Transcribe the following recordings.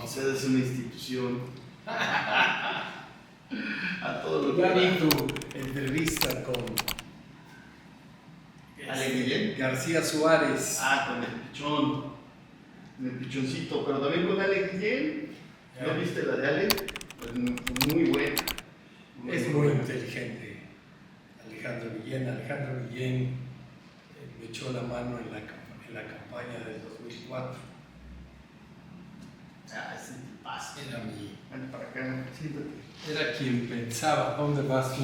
Usted es una institución. A todos los Ya vi tu entrevista con Ale Guillén. García Suárez. Con el pichón. Con el pichoncito, pero también con Ale Guillén. ¿No viste la de Ale? Pues muy buena. Es muy inteligente Alejandro Guillén. Alejandro Guillén me echó la mano en la campaña del 2004. Ese tipazo. Era mi... Ven para acá, siéntate. Era quien pensaba, ¿dónde vas tú?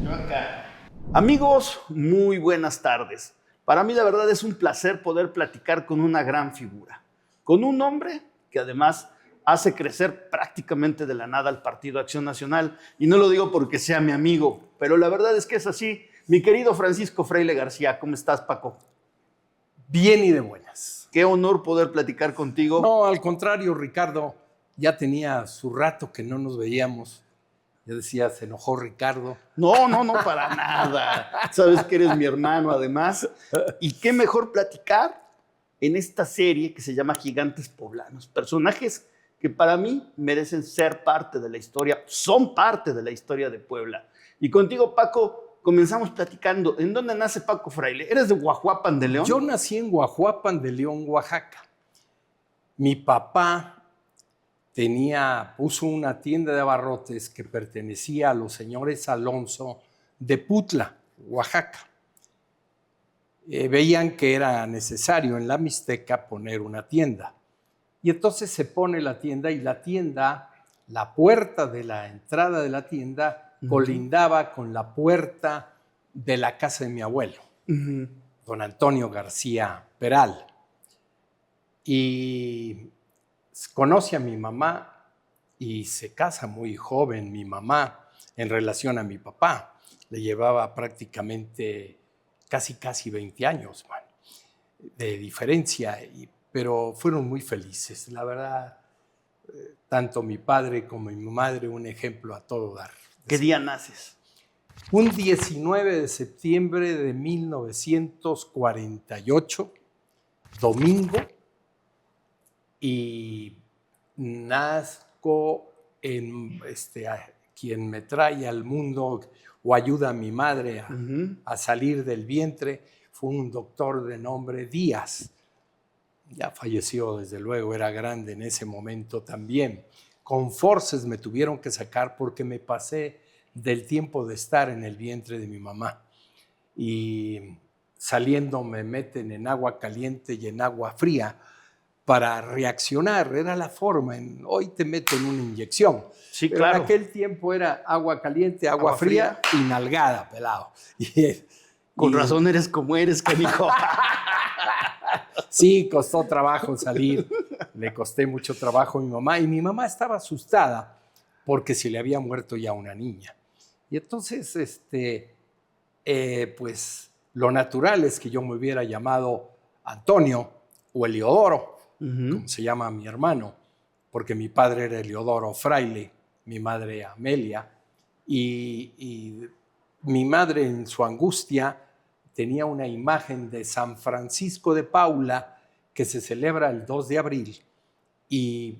Yo acá. Amigos, muy buenas tardes. Para mí la verdad es un placer poder platicar con una gran figura, con un hombre que además hace crecer prácticamente de la nada al Partido Acción Nacional. Y no lo digo porque sea mi amigo, pero la verdad es que es así. Mi querido Francisco Freile García, ¿cómo estás, Paco? Bien y de buenas. Qué honor poder platicar contigo. No, al contrario, Ricardo, ya tenía su rato que no nos veíamos. Yo decía, se enojó Ricardo. No, para nada. Sabes que eres mi hermano, además. Y qué mejor platicar en esta serie que se llama Gigantes Poblanos. Personajes que para mí merecen ser parte de la historia, son parte de la historia de Puebla. Y contigo, Paco, comenzamos platicando. ¿En dónde nace Paco Freile? ¿Eres de Guajuapan de León? Yo nací en Guajuapan de León, Oaxaca. Mi papá puso una tienda de abarrotes que pertenecía a los señores Alonso de Putla, Oaxaca. Veían que era necesario en la Mixteca poner una tienda. Y entonces se pone la tienda y la puerta de la entrada de la tienda colindaba con la puerta de la casa de mi abuelo, don Antonio García Peral. Y conoce a mi mamá y se casa muy joven mi mamá en relación a mi papá. Le llevaba prácticamente casi 20 años de diferencia, pero fueron muy felices. La verdad, tanto mi padre como mi madre, un ejemplo a todo dar. ¿Qué día naces? Un 19 de septiembre de 1948, domingo, y nazco en quien me trae al mundo o ayuda a mi madre a salir del vientre, fue un doctor de nombre Díaz. Ya falleció, desde luego, era grande en ese momento también. Con forces me tuvieron que sacar porque me pasé del tiempo de estar en el vientre de mi mamá. Y saliendo me meten en agua caliente y en agua fría para reaccionar. Era la forma. Hoy te meten una inyección. Sí, pero claro. en aquel tiempo era agua caliente, agua fría y nalgada, pelado. Con razón eres como eres, canijo. Sí, costó trabajo salir. Le costé mucho trabajo a mi mamá. Y mi mamá estaba asustada porque se le había muerto ya una niña. Y entonces, pues lo natural es que yo me hubiera llamado Antonio o Eliodoro, como se llama mi hermano, porque mi padre era Eliodoro Fraile, mi madre Amelia, y mi madre en su angustia tenía una imagen de San Francisco de Paula que se celebra el 2 de abril y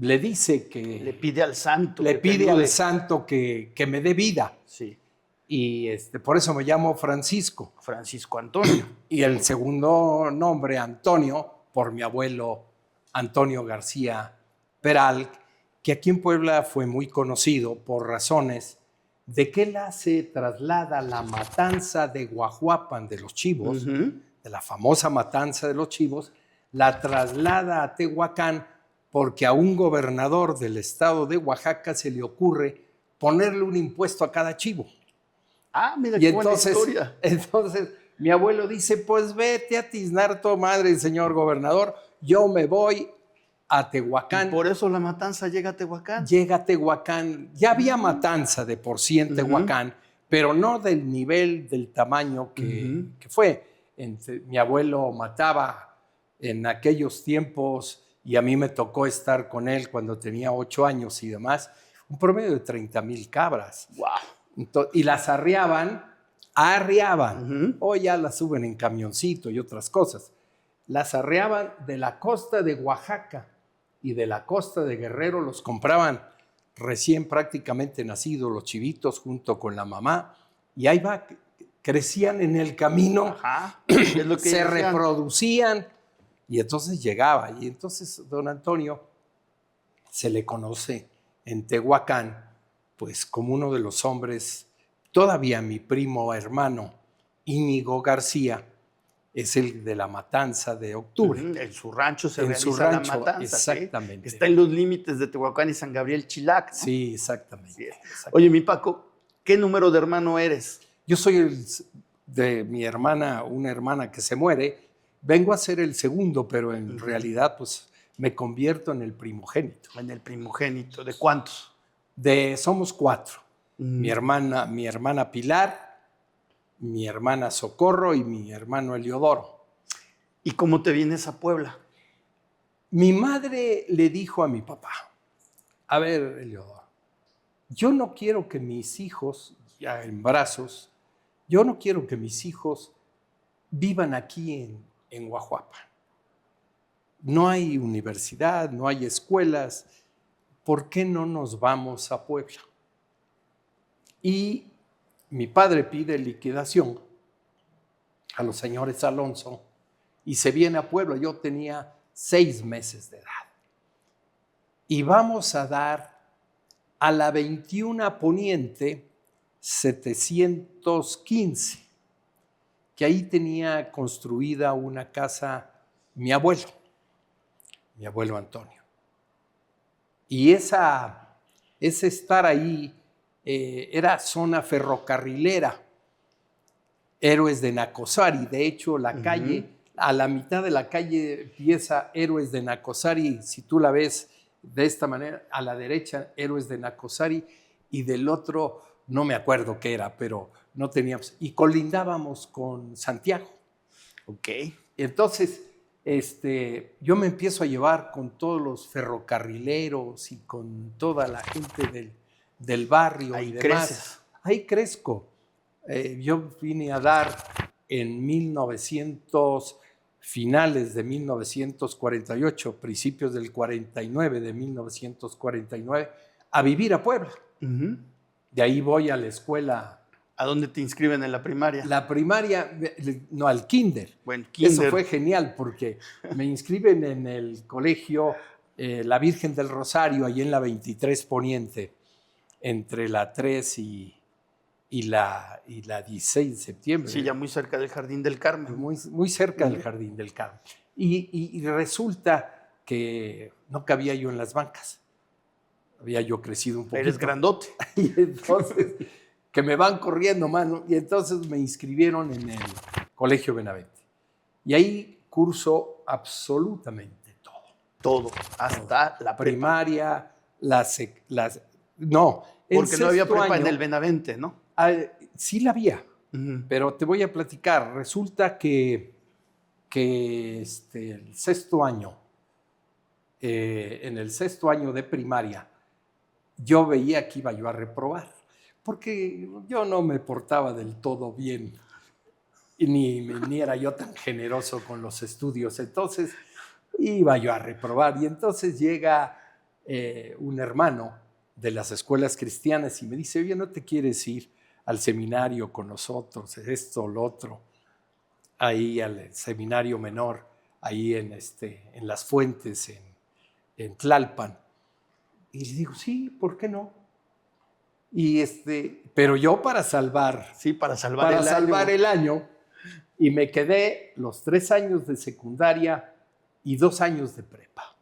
le dice que... Le pide al santo. Le pide al santo que me dé vida. Sí. Y por eso me llamo Francisco. Francisco Antonio. Y el segundo nombre, Antonio, por mi abuelo Antonio García Peral, que aquí en Puebla fue muy conocido por razones de que él traslada la matanza de Guajuapan de los Chivos, de la famosa matanza de los Chivos, la traslada a Tehuacán porque a un gobernador del estado de Oaxaca se le ocurre ponerle un impuesto a cada chivo. Mira qué buena historia. Entonces, mi abuelo dice, pues vete a tiznar tu madre, señor gobernador, yo me voy a Tehuacán. ¿Y por eso la matanza llega a Tehuacán? Llega a Tehuacán. Ya había matanza de por sí en Tehuacán, pero no del nivel, del tamaño que fue. Mi abuelo mataba en aquellos tiempos y a mí me tocó estar con él cuando tenía 8 años y demás, un promedio de 30,000 cabras. ¡Wow! Y las arriaban, o ya las suben en camioncito y otras cosas. las arreaban de la costa de Oaxaca y de la costa de Guerrero, los compraban recién prácticamente nacidos los chivitos junto con la mamá, y ahí va, crecían en el camino. Ajá, es lo que se decían. reproducían, y entonces llegaba. Y entonces don Antonio se le conoce en Tehuacán pues como uno de los hombres. Todavía mi primo hermano Íñigo García es el de la matanza de octubre. En su rancho se En realiza su rancho, la matanza. exactamente. ¿Sí? Está en los límites de Tehuacán y San Gabriel Chilac, ¿no? Sí, exactamente, Sí. exactamente. Oye, mi Paco, ¿qué número de hermano eres? Yo soy de mi hermana, una hermana que se muere. Vengo a ser el segundo, pero en realidad pues me convierto en el primogénito. En el primogénito. ¿De cuántos? Somos 4. Mi hermana Pilar, mi hermana Socorro y mi hermano Eliodoro. ¿Y cómo te vienes a Puebla? Mi madre le dijo a mi papá: a ver, Eliodoro, yo no quiero que mis hijos, ya en brazos, yo no quiero que mis hijos vivan aquí en Guajuapa. No hay universidad, no hay escuelas. ¿Por qué no nos vamos a Puebla? Y mi padre pide liquidación a los señores Alonso y se viene a Puebla. Yo tenía 6 meses de edad. Y vamos a dar a la 21 Poniente 715, que ahí tenía construida una casa mi abuelo Antonio. Y ese estar ahí era zona ferrocarrilera, Héroes de Nacosari. De hecho, la calle, a la mitad de la calle empieza Héroes de Nacosari. Si tú la ves de esta manera, a la derecha Héroes de Nacosari, y del otro no me acuerdo qué era, pero no teníamos. Y colindábamos con Santiago. Ok. Entonces, yo me empiezo a llevar con todos los ferrocarrileros y con toda la gente del barrio. Ahí y demás. creces. Ahí crezco. Yo vine a dar en finales de 1948, principios del 49, de 1949, a vivir a Puebla. De ahí voy a la escuela. ¿A dónde te inscriben en la primaria? La primaria, no, al kinder. Bueno, kinder. Eso fue genial porque me inscriben en el colegio La Virgen del Rosario, ahí en la 23 Poniente, entre la 3 y la 16 de septiembre. Sí, ya muy cerca del Jardín del Carmen. Muy cerca del Jardín del Carmen. Y resulta que no cabía yo en las bancas. Había yo crecido un poquito. Eres grandote. Y entonces, que me van corriendo, mano. Y entonces me inscribieron en el Colegio Benavente. Y ahí curso absolutamente todo. Todo, hasta la primaria, no. Porque no había prepa en el Benavente, ¿no? Sí la había, pero te voy a platicar. Resulta que el 6º año, en el 6º año de primaria, yo veía que iba yo a reprobar, porque yo no me portaba del todo bien, ni era yo tan generoso con los estudios. Entonces iba yo a reprobar, y entonces llega un hermano de las escuelas cristianas y me dice: oye, ¿no te quieres ir al seminario con nosotros, esto, lo otro, ahí al seminario menor, ahí en Las Fuentes, en Tlalpan? Y le digo: sí, ¿por qué no? Pero yo para salvar el año, y me quedé los 3 años de secundaria y 2 años de prepa.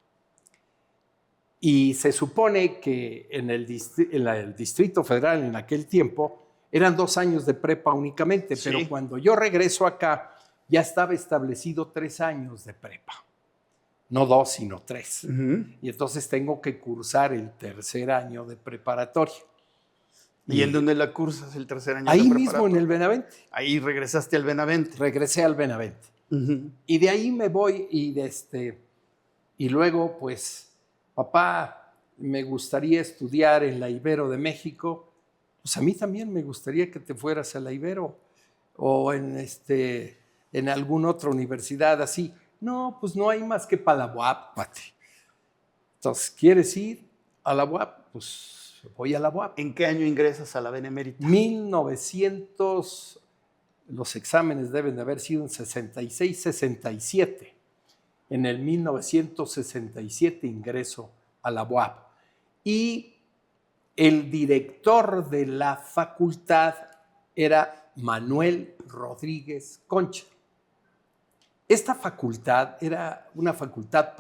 Y se supone que en el Distrito Federal en aquel tiempo eran 2 años de prepa únicamente, sí. Pero cuando yo regreso acá ya estaba establecido 3 años de prepa. No 2, sino 3. Y entonces tengo que cursar el 3er año de preparatoria. ¿Y en dónde la cursas el 3er año ahí de preparatoria? Ahí mismo en el Benavente. Ahí regresaste al Benavente. Regresé al Benavente. Y de ahí me voy y luego pues... papá, me gustaría estudiar en la Ibero de México. Pues a mí también me gustaría que te fueras a la Ibero o en alguna otra universidad así. No, pues no hay más que para la UAP, cuate. Entonces, ¿quieres ir a la UAP? Pues voy a la UAP. ¿En qué año ingresas a la Benemérita? 1900, los exámenes deben de haber sido en 66, 67. En el 1967 ingreso a la UAP. Y el director de la facultad era Manuel Rodríguez Concha. Esta facultad era una facultad,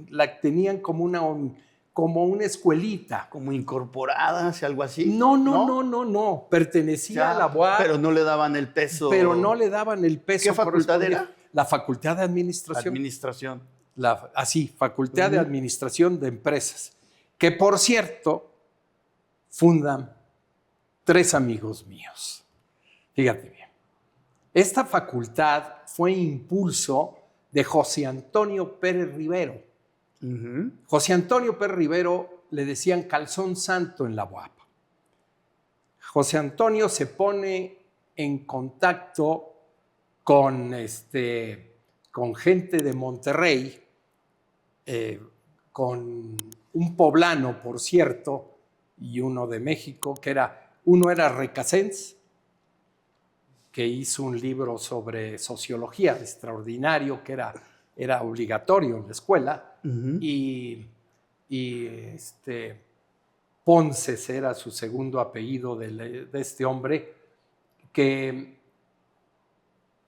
la tenían como una escuelita. ¿Como incorporada, algo así? No. Pertenecía a la UAP. Pero no le daban el peso. Pero no le daban el peso. ¿Qué facultad era? La Facultad de Administración. Administración. Facultad de Administración de Empresas. Que, por cierto, fundan 3 amigos míos. Fíjate bien. Esta facultad fue impulso de José Antonio Pérez Rivero. José Antonio Pérez Rivero le decían calzón santo en la UAP. José Antonio se pone en contacto con gente de Monterrey, con un poblano, por cierto, y uno de México, uno era Recasens, que hizo un libro sobre sociología extraordinario, que era obligatorio en la escuela, y Ponces era su segundo apellido de este hombre, que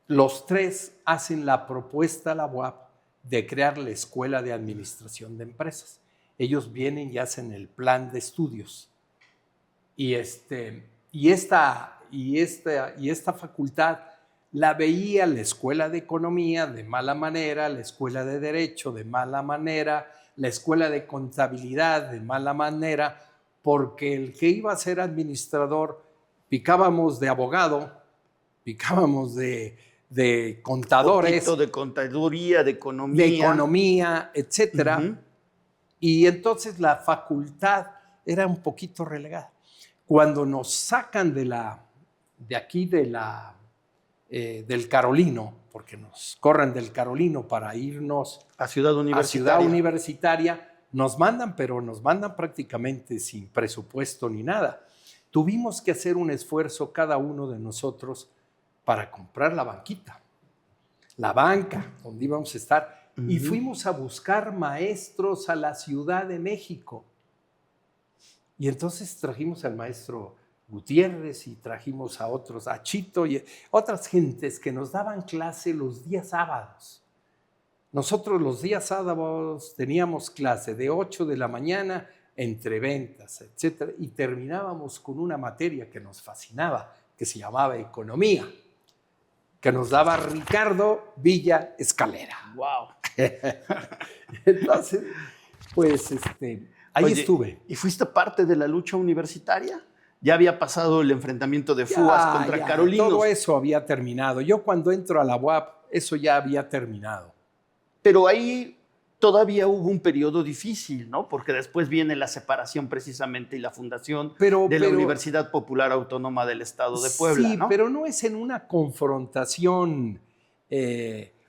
los 3 hacen la propuesta a la UAP de crear la Escuela de Administración de Empresas. Ellos vienen y hacen el plan de estudios. Y esta facultad la veía la Escuela de Economía de mala manera, la Escuela de Derecho de mala manera, la Escuela de Contabilidad de mala manera, porque el que iba a ser administrador, picábamos de abogado, picábamos de contadores. Un poquito de contaduría, de economía. De economía, etcétera. Y entonces la facultad era un poquito relegada. Cuando nos sacan del Carolino, porque nos corren del Carolino para irnos a Ciudad Universitaria, nos mandan, pero nos mandan prácticamente sin presupuesto ni nada. Tuvimos que hacer un esfuerzo cada uno de nosotros para comprar la banquita, la banca donde íbamos a estar, y fuimos a buscar maestros a la Ciudad de México. Y entonces trajimos al maestro Gutiérrez y trajimos a otros, a Chito y otras gentes que nos daban clase los días sábados. Nosotros los días sábados teníamos clase de 8 de la mañana entre ventas, etcétera, y terminábamos con una materia que nos fascinaba, que se llamaba economía, que nos daba Ricardo Villa Escalera. ¡Wow! Entonces, pues, ahí estuve. ¿Y fuiste parte de la lucha universitaria? Ya había pasado el enfrentamiento de FUAS contra Carolinos. Todo eso había terminado. Yo cuando entro a la UAP, eso ya había terminado. Pero ahí todavía hubo un periodo difícil, ¿no? Porque después viene la separación precisamente y la fundación de la Universidad Popular Autónoma del Estado de Puebla, sí, ¿no? Pero no es en una confrontación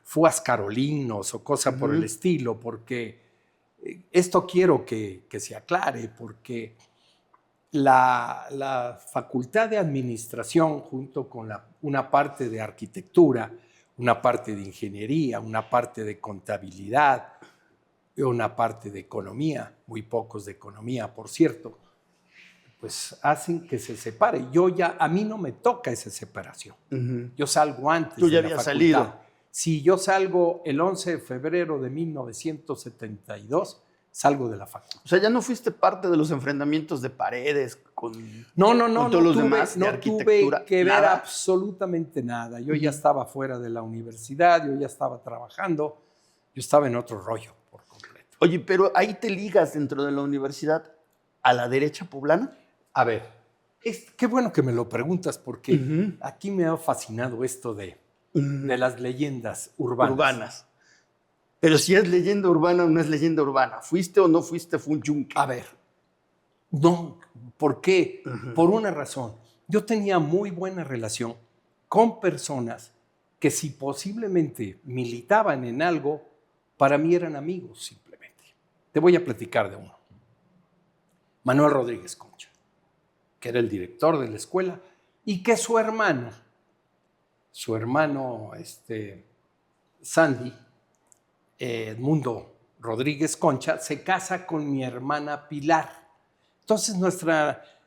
FUAS Carolinos o cosa por el estilo, porque esto quiero que se aclare, porque la Facultad de Administración, junto con una parte de arquitectura, una parte de ingeniería, una parte de contabilidad, una parte de economía, muy pocos de economía, por cierto, pues hacen que se separe. A mí no me toca esa separación. Yo salgo antes. ¿Tú ya habías salido? Sí, yo salgo el 11 de febrero de 1972, salgo de la facultad. O sea, ya no fuiste parte de los enfrentamientos de Paredes con todos los demás de arquitectura. No tuve que ver absolutamente nada. Yo ya estaba fuera de la universidad, yo ya estaba trabajando, yo estaba en otro rollo por completo. Oye, pero ahí te ligas dentro de la universidad a la derecha poblana. A ver, qué bueno que me lo preguntas, porque aquí me ha fascinado esto de las leyendas urbanas. Pero si es leyenda urbana o no es leyenda urbana, ¿fuiste o no fuiste fue un yunque? A ver, no, ¿por qué? Por una razón. Yo tenía muy buena relación con personas que si posiblemente militaban en algo, para mí eran amigos simplemente. Te voy a platicar de uno. Manuel Rodríguez Concha, que era el director de la escuela, y que su hermano Sandy, Edmundo Rodríguez Concha, se casa con mi hermana Pilar. Entonces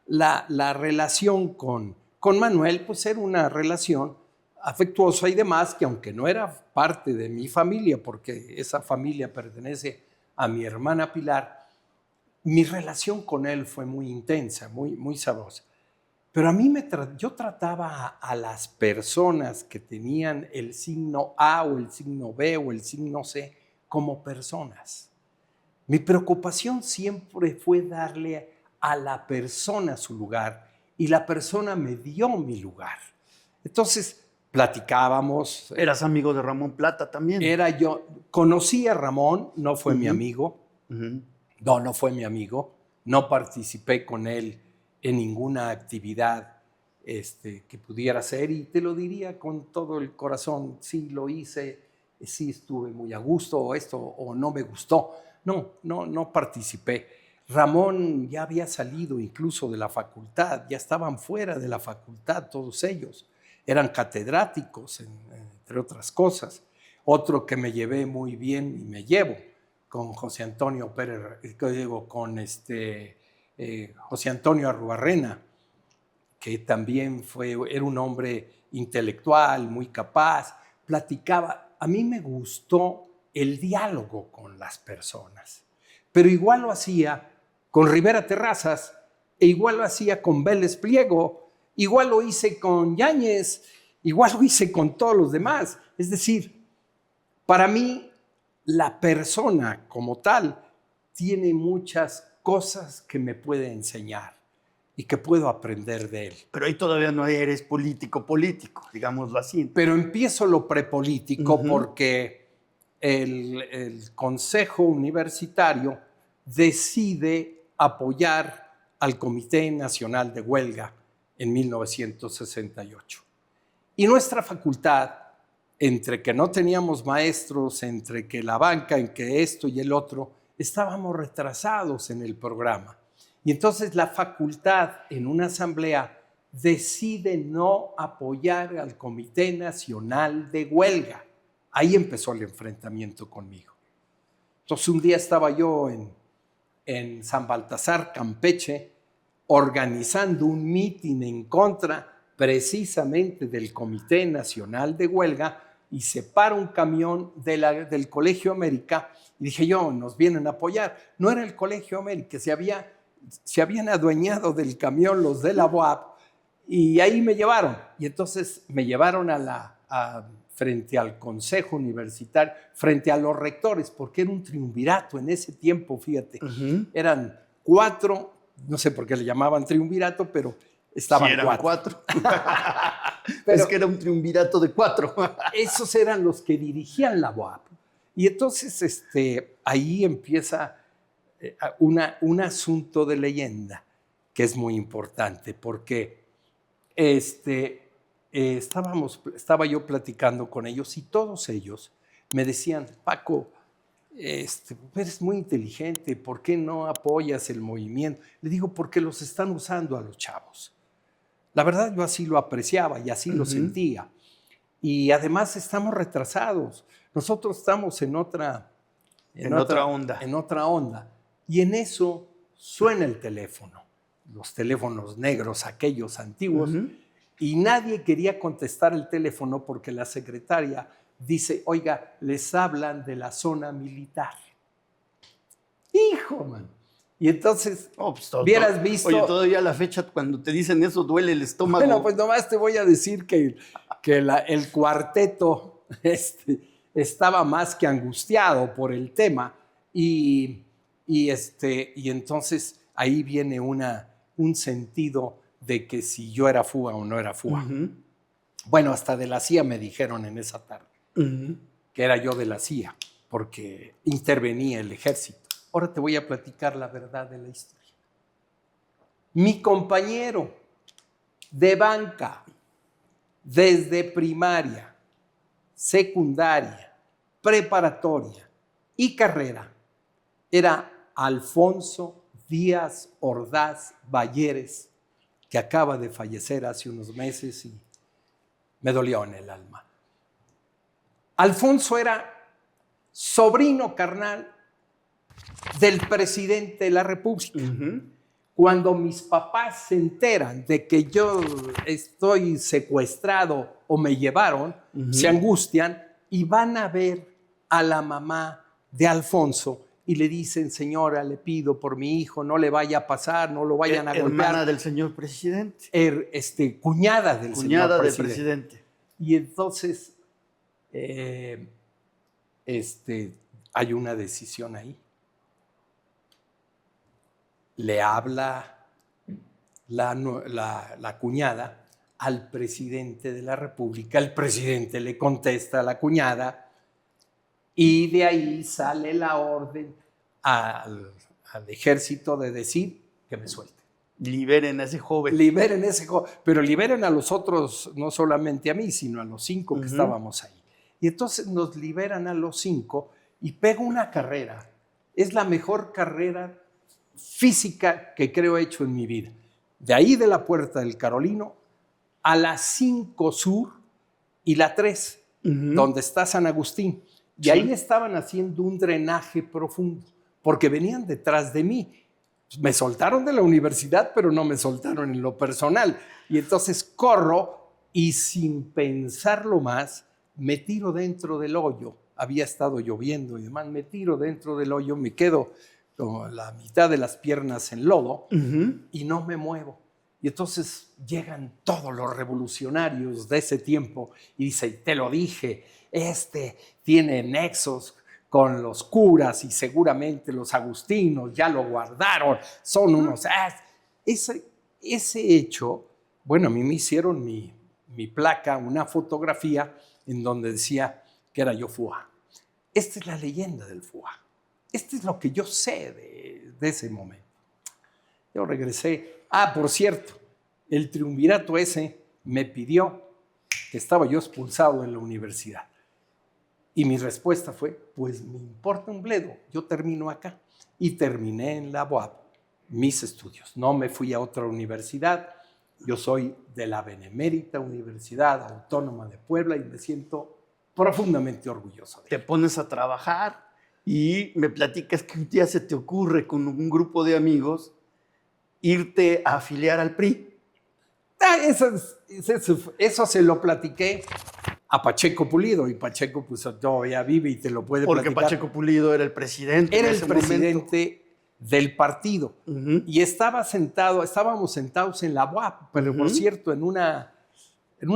la relación con Manuel pues era una relación afectuosa y demás, que aunque no era parte de mi familia, porque esa familia pertenece a mi hermana Pilar, mi relación con él fue muy intensa, muy sabrosa. Pero a mí yo trataba a las personas que tenían el signo A o el signo B o el signo C como personas. Mi preocupación siempre fue darle a la persona su lugar y la persona me dio mi lugar. Entonces platicábamos. ¿Eras amigo de Ramón Plata también? Conocí a Ramón, no fue mi amigo. No fue mi amigo. No participé con él en ninguna actividad que pudiera hacer, y te lo diría con todo el corazón, sí lo hice, sí estuve muy a gusto, o no me gustó. No participé. Ramón ya había salido incluso de la facultad, ya estaban fuera de la facultad todos ellos, eran catedráticos, entre otras cosas. Otro que me llevé muy bien y me llevo con José Antonio Pérez, José Antonio Arrubarrena, que también era un hombre intelectual, muy capaz, platicaba. A mí me gustó el diálogo con las personas, pero igual lo hacía con Rivera Terrazas, e igual lo hacía con Vélez Pliego, igual lo hice con Yáñez, igual lo hice con todos los demás. Es decir, para mí la persona como tal tiene muchas cosas que me puede enseñar y que puedo aprender de él. Pero ahí todavía no eres político, digámoslo así. Pero empiezo lo prepolítico porque el Consejo Universitario decide apoyar al Comité Nacional de Huelga en 1968. Y nuestra facultad, entre que no teníamos maestros, entre que la banca, en que esto y el otro, estábamos retrasados en el programa. Y entonces la facultad, en una asamblea, decide no apoyar al Comité Nacional de Huelga. Ahí empezó el enfrentamiento conmigo. Entonces un día estaba yo en San Baltasar, Campeche, organizando un mitin en contra precisamente del Comité Nacional de Huelga, y se para un camión del Colegio América, y dije yo, nos vienen a apoyar. No era el Colegio América, se habían adueñado del camión los de la UAP, y ahí me llevaron. Y entonces me llevaron frente al Consejo Universitario, frente a los rectores, porque era un triunvirato en ese tiempo, fíjate. Eran 4, no sé por qué le llamaban triunvirato, pero estaban 4. Pero es que era un triunvirato de 4. Esos eran los que dirigían la UAP. Y entonces ahí empieza un asunto de leyenda que es muy importante, porque estaba yo platicando con ellos y todos ellos me decían, Paco, eres muy inteligente, ¿por qué no apoyas el movimiento? Le digo, porque los están usando a los chavos. La verdad, yo así lo apreciaba y así lo sentía. Y además estamos retrasados. Nosotros estamos en otra onda. Y en eso suena el teléfono, los teléfonos negros, aquellos antiguos, y nadie quería contestar el teléfono porque la secretaria dice, oiga, les hablan de la zona militar. Hijo, man. Y entonces, hubieras visto... Oye, todavía a la fecha, cuando te dicen eso, duele el estómago. Bueno, pues nomás te voy a decir que el cuarteto estaba más que angustiado por el tema. Y entonces ahí viene un sentido de que si yo era FUA o no era FUA. Bueno, hasta de la CIA me dijeron en esa tarde que era yo de la CIA, porque intervenía el ejército. Ahora te voy a platicar la verdad de la historia. Mi compañero de banca, desde primaria, secundaria, preparatoria y carrera era Alfonso Díaz Ordaz Balleres, que acaba de fallecer hace unos meses y me dolió en el alma. Alfonso era sobrino carnal del presidente de la República. Cuando mis papás se enteran de que yo estoy secuestrado o me llevaron, se angustian y van a ver a la mamá de Alfonso y le dicen: señora, le pido por mi hijo, no le vaya a pasar, no lo vayan a golpear. Hermana del señor presidente. Cuñada del señor presidente. Presidente. Y entonces hay una decisión ahí. Le habla la cuñada al presidente de la República, el presidente le contesta a la cuñada y de ahí sale la orden al ejército de decir que me suelte. Liberen a ese joven. Liberen a ese joven, pero liberen a los otros, no solamente a mí, sino a los 5 que estábamos ahí. Y entonces nos liberan a los 5 y pego una carrera. Es la mejor carrera física que creo he hecho en mi vida. De ahí de la Puerta del Carolino a la 5 Sur y la 3, donde está San Agustín. Y ahí estaban haciendo un drenaje profundo, porque venían detrás de mí. Me soltaron de la universidad, pero no me soltaron en lo personal. Y entonces corro y sin pensarlo más, me tiro dentro del hoyo. Había estado lloviendo y demás, me tiro dentro del hoyo, me quedo con la mitad de las piernas en lodo y no me muevo. Y entonces llegan todos los revolucionarios de ese tiempo y dicen: te lo dije, tiene nexos con los curas y seguramente los agustinos ya lo guardaron, son unos... Ese hecho, bueno, a mí me hicieron mi placa, una fotografía en donde decía que era yo FUA. Esta es la leyenda del FUA. Esto es lo que yo sé de ese momento. Yo regresé. Por cierto, el triunvirato ese me pidió que estaba yo expulsado en la universidad. Y mi respuesta fue: pues me importa un bledo, yo termino acá. Y terminé en la UAP mis estudios. No me fui a otra universidad. Yo soy de la Benemérita Universidad Autónoma de Puebla y me siento profundamente orgulloso de Te ello. pones a trabajar y me platicas que un día se te ocurre con un grupo de amigos irte a afiliar al PRI. Eso se lo platiqué a Pacheco Pulido, y Pacheco pues todavía vive y te lo puede Porque platicar. Pacheco Pulido era el presidente. Era en el ese presidente del partido y estábamos sentados en la UAP, pero por cierto en una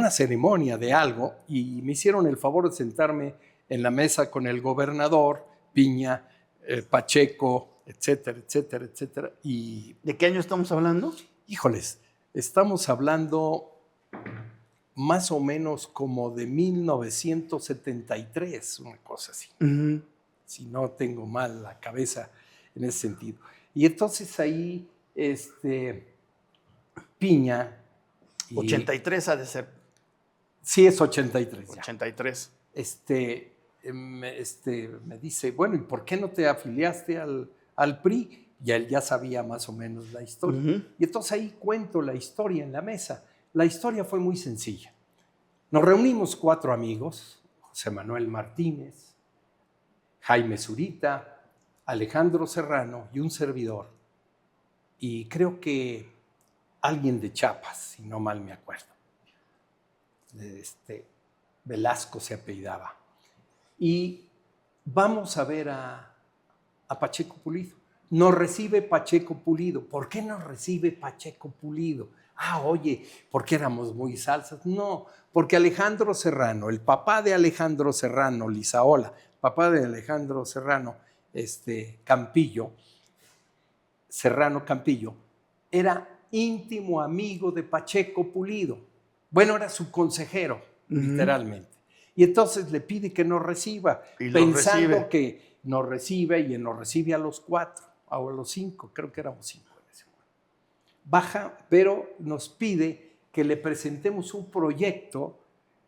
ceremonia de algo, y me hicieron el favor de sentarme en la mesa con el gobernador, Piña, Pacheco, etcétera, etcétera, etcétera. Y, ¿De qué año estamos hablando? híjoles, estamos hablando más o menos como de 1973, una cosa así. Si no tengo mal la cabeza en ese sentido. Y entonces ahí, Piña... 83 ha de ser. Sí, es 83. 83. Me dice: bueno, ¿y por qué no te afiliaste al PRI? Y él ya sabía más o menos la historia. Y entonces ahí cuento la historia en la mesa. La historia fue muy sencilla. Nos reunimos 4 amigos: José Manuel Martínez, Jaime Zurita, Alejandro Serrano y un servidor. Y creo que alguien de Chiapas, si no mal me acuerdo. Velasco se apellidaba. Y vamos a ver a Pacheco Pulido. Nos recibe Pacheco Pulido. ¿Por qué nos recibe Pacheco Pulido? Oye, ¿porque éramos muy salsas? No, porque Alejandro Serrano, el papá de Alejandro Serrano, Lizaola, papá de Alejandro Serrano, Serrano Campillo, era íntimo amigo de Pacheco Pulido. Bueno, era su consejero, literalmente. Y entonces le pide que nos reciba, pensando que nos recibe, y nos recibe a los 4, o a los 5, creo que éramos 5 en ese momento. Baja, pero nos pide que le presentemos un proyecto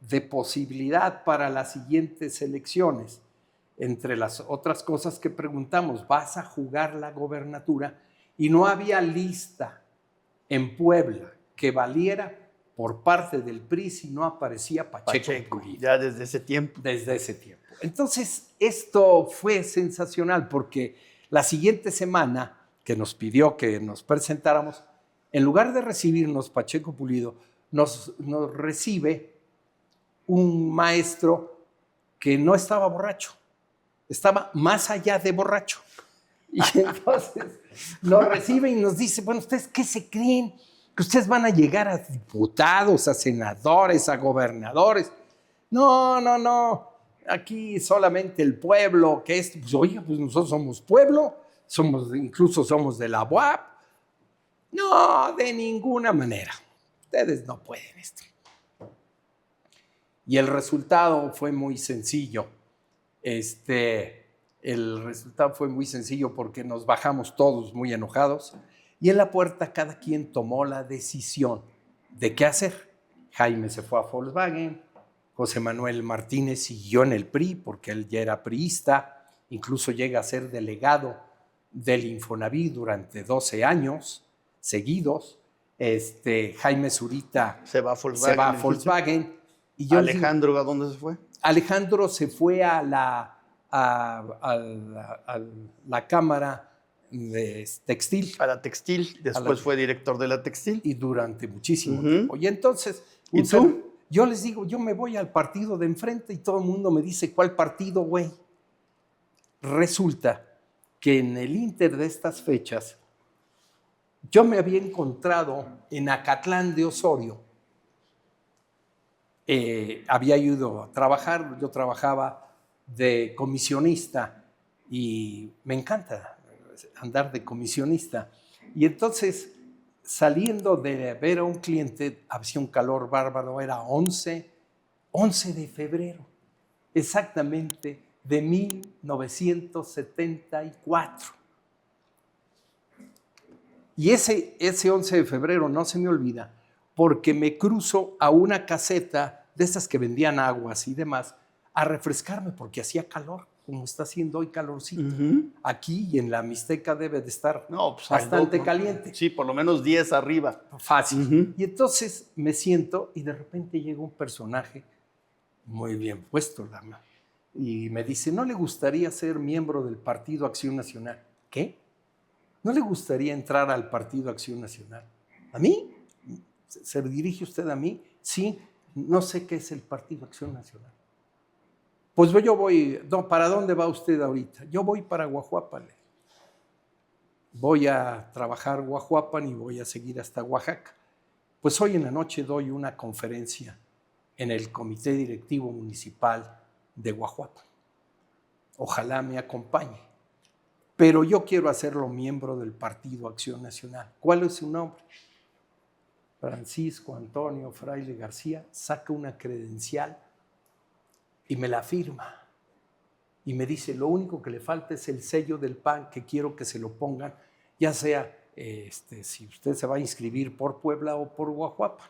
de posibilidad para las siguientes elecciones. Entre las otras cosas que preguntamos, ¿vas a jugar la gobernatura? Y no había lista en Puebla que valiera por parte del PRI si no aparecía Pacheco Pulido. Ya desde ese tiempo. Desde ese tiempo. Entonces, esto fue sensacional porque la siguiente semana que nos pidió que nos presentáramos, en lugar de recibirnos Pacheco Pulido, nos recibe un maestro que no estaba borracho, estaba más allá de borracho. Y entonces nos recibe y nos dice, bueno, ¿ustedes qué se creen? Que ustedes van a llegar a diputados, a senadores, a gobernadores. No. Aquí solamente el pueblo, que es, pues oye, pues nosotros somos pueblo, incluso somos de la UAP. No, de ninguna manera. Ustedes no pueden esto. Y el resultado fue muy sencillo. El resultado fue muy sencillo porque nos bajamos todos muy enojados y en la puerta cada quien tomó la decisión de qué hacer. Jaime se fue a Volkswagen, José Manuel Martínez siguió en el PRI porque él ya era priista, incluso llega a ser delegado del Infonavit durante 12 años seguidos. Jaime Zurita se va a Volkswagen. Y yo Alejandro, ¿a dónde se fue? Alejandro se fue a la Cámara de Textil. A la Textil, después fue director de la Textil. Y durante muchísimo tiempo. Y entonces, ¿Y tú? Yo les digo, yo me voy al partido de enfrente y todo el mundo me dice, ¿cuál partido, güey? Resulta que en el inter de estas fechas, yo me había encontrado en Acatlán de Osorio. Había ido a trabajar, yo trabajaba de comisionista y me encanta andar de comisionista. Y entonces, saliendo de ver a un cliente, había un calor bárbaro, era 11 de febrero, exactamente de 1974. Y ese 11 de febrero no se me olvida, porque me cruzo a una caseta de esas que vendían aguas y demás, a refrescarme porque hacía calor, como está haciendo hoy calorcito. Aquí y en la Mixteca debe de estar bastante caliente. Sí, por lo menos 10 arriba. Fácil. Y entonces me siento y de repente llega un personaje muy bien puesto, y me dice, ¿no le gustaría ser miembro del Partido Acción Nacional? ¿Qué? ¿No le gustaría entrar al Partido Acción Nacional? ¿A mí? ¿Se dirige usted a mí? Sí, no sé qué es el Partido Acción Nacional. Pues yo voy, no, ¿para dónde va usted ahorita? Yo voy para Guajuapan. Voy a trabajar Guajuapan y voy a seguir hasta Oaxaca. Pues hoy en la noche doy una conferencia en el Comité Directivo Municipal de Guajuapan. Ojalá me acompañe. Pero yo quiero hacerlo miembro del Partido Acción Nacional. ¿Cuál es su nombre? Francisco Antonio Fraile García. Saca una credencial y me la firma. Y me dice, lo único que le falta es el sello del PAN, que quiero que se lo pongan, ya sea si usted se va a inscribir por Puebla o por Guajuapan.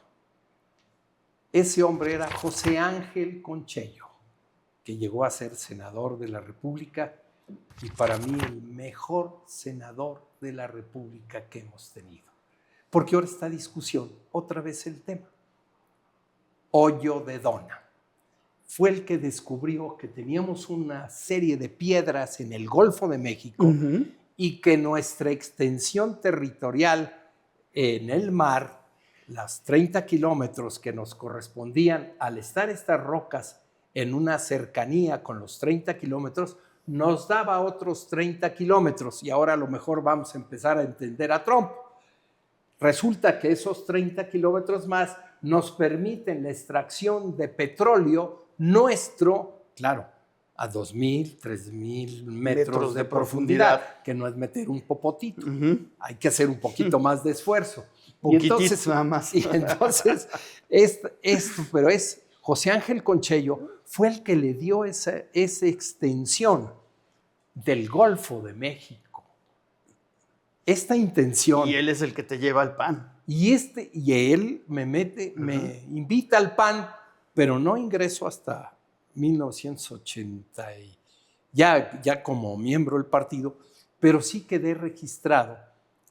Ese hombre era José Ángel Conchello, que llegó a ser senador de la República y para mí el mejor senador de la República que hemos tenido. Porque ahora está discusión, otra vez el tema. Hoyo de Dona. Fue el que descubrió que teníamos una serie de piedras en el Golfo de México y que nuestra extensión territorial en el mar, las 30 kilómetros que nos correspondían al estar estas rocas en una cercanía con los 30 kilómetros, nos daba otros 30 kilómetros y ahora a lo mejor vamos a empezar a entender a Trump. Resulta que esos 30 kilómetros más nos permiten la extracción de petróleo nuestro, claro, a 2,000, 3,000 metros de profundidad, que no es meter un popotito. Hay que hacer un poquito más de esfuerzo. Poquitito nada más. Y entonces, pero es José Ángel Conchello fue el que le dio esa extensión del Golfo de México. Esta intención. Y él es el que te lleva al PAN. Y él me invita al PAN pero no ingreso hasta 1980, ya como miembro del partido, pero sí quedé registrado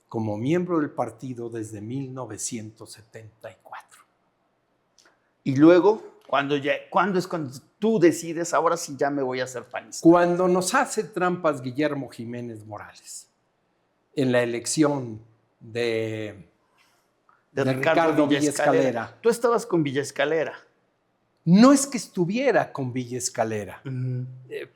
como miembro del partido desde 1974. Y luego, ¿cuándo es cuando tú decides, ahora sí ya me voy a hacer panista? Cuando nos hace trampas Guillermo Jiménez Morales en la elección de Ricardo Villa Escalera. Tú estabas con Villa Escalera. No es que estuviera con Villa Escalera.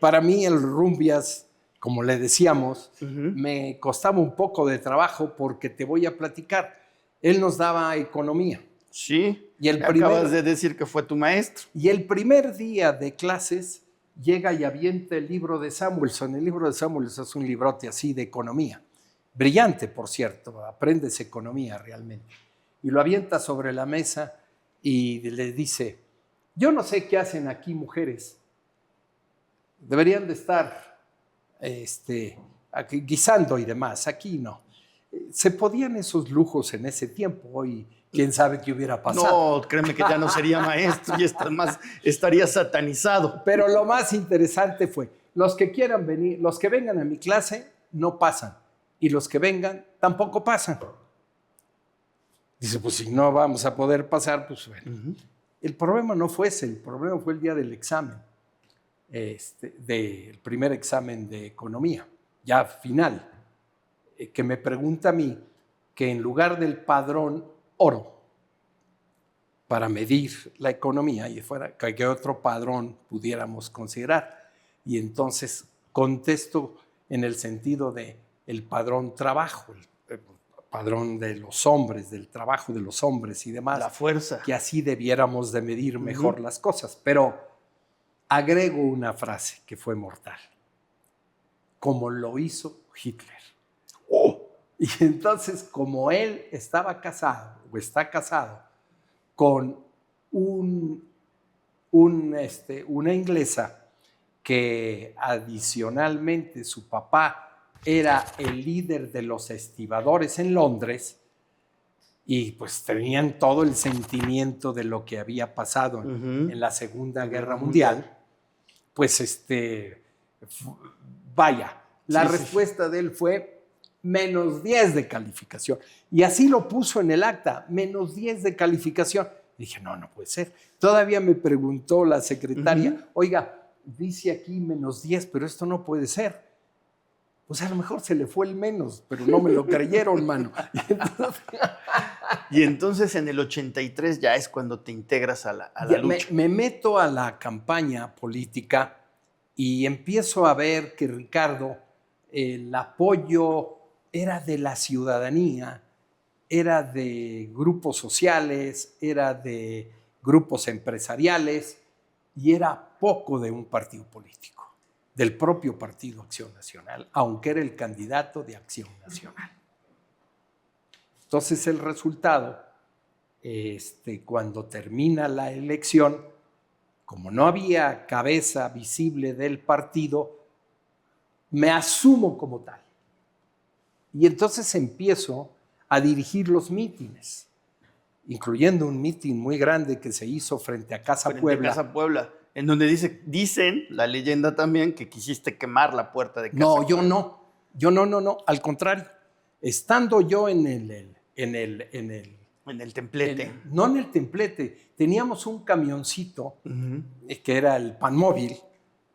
Para mí el Rumbias, como le decíamos, me costaba un poco de trabajo porque te voy a platicar. Él nos daba economía. Sí, acabas de decir que fue tu maestro. Y el primer día de clases llega y avienta el libro de Samuelson. El libro de Samuelson es un librote así de economía. Brillante, por cierto, aprendes economía realmente. Y lo avienta sobre la mesa y le dice, yo no sé qué hacen aquí mujeres. Deberían de estar aquí, guisando y demás, aquí no. Se podían esos lujos en ese tiempo, hoy quién sabe qué hubiera pasado. No, créeme que ya no sería maestro y estaría satanizado. Pero lo más interesante fue, los que quieran venir, los que vengan a mi clase no pasan y los que vengan tampoco pasan. Dice, pues si no vamos a poder pasar, pues bueno. El problema no fue ese, el problema fue el día del examen, del primer examen de economía, ya final, que me pregunta a mí que en lugar del padrón oro para medir la economía y fuera que otro padrón pudiéramos considerar. Y entonces contesto en el sentido de el padrón trabajo, el padrón de los hombres, del trabajo de los hombres y demás. La fuerza. Que así debiéramos de medir mejor las cosas. Pero agrego una frase que fue mortal. Como lo hizo Hitler. ¡Oh! Y entonces, como él estaba casado, o está casado, con una inglesa que adicionalmente su papá era el líder de los estibadores en Londres, y pues tenían todo el sentimiento de lo que había pasado en la Segunda Guerra Mundial, pues vaya, la respuesta de él fue -10 de calificación. Y así lo puso en el acta, -10 de calificación. Dije, no puede ser. Todavía me preguntó la secretaria, oiga, dice aquí -10, pero esto no puede ser. Pues a lo mejor se le fue el menos, pero no me lo creyeron, mano. Y entonces en el 83 ya es cuando te integras a la lucha. Me meto a la campaña política y empiezo a ver que Ricardo, el apoyo era de la ciudadanía, era de grupos sociales, era de grupos empresariales y era poco de un partido político, del propio Partido Acción Nacional, aunque era el candidato de Acción Nacional. Entonces el resultado, cuando termina la elección, como no había cabeza visible del partido, me asumo como tal. Y entonces empiezo a dirigir los mítines, incluyendo un mítin muy grande que se hizo frente a Casa Puebla, en donde dicen, la leyenda también, que quisiste quemar la puerta de Casa Puebla. Yo no, al contrario. Estando yo en el templete. No en el templete, teníamos un camioncito que era el Panmóvil,